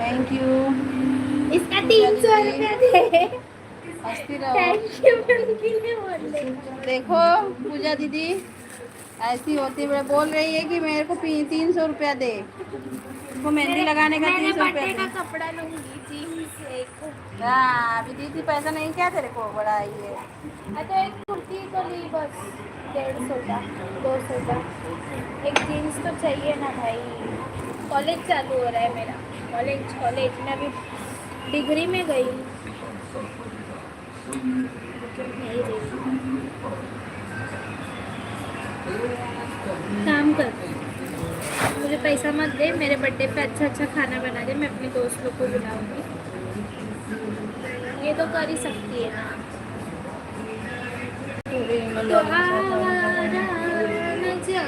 Thank you. इसका 300 रुपया दे। हंसती रहो। थैंक यू ने बोल दे। देखो पूजा दीदी ऐसी होती है, बोल रही है कि मेरे को 300 रुपया दे, वो मेहंदी लगाने का 300 रुपया बर्थडे का दे। कपड़ा लूंगी जीन्स एक। हाँ अभी दीदी पैसा नहीं क्या तेरे को, बड़ा ये तो एक कुर्ती तो ली बस 150 का 200 का। एक जीन्स तो चाहिए ना भाई। कॉलेज चालू हो रहा है मेरा। कॉलेज में अभी डिग्री में गई हूँ। नहीं रही। काम कर, मुझे पैसा मत दे। मेरे बर्थडे पे अच्छा अच्छा खाना बना दे, मैं अपने दोस्त लोग को बुलाऊंगी। ये तो कर ही सकती है ना। तो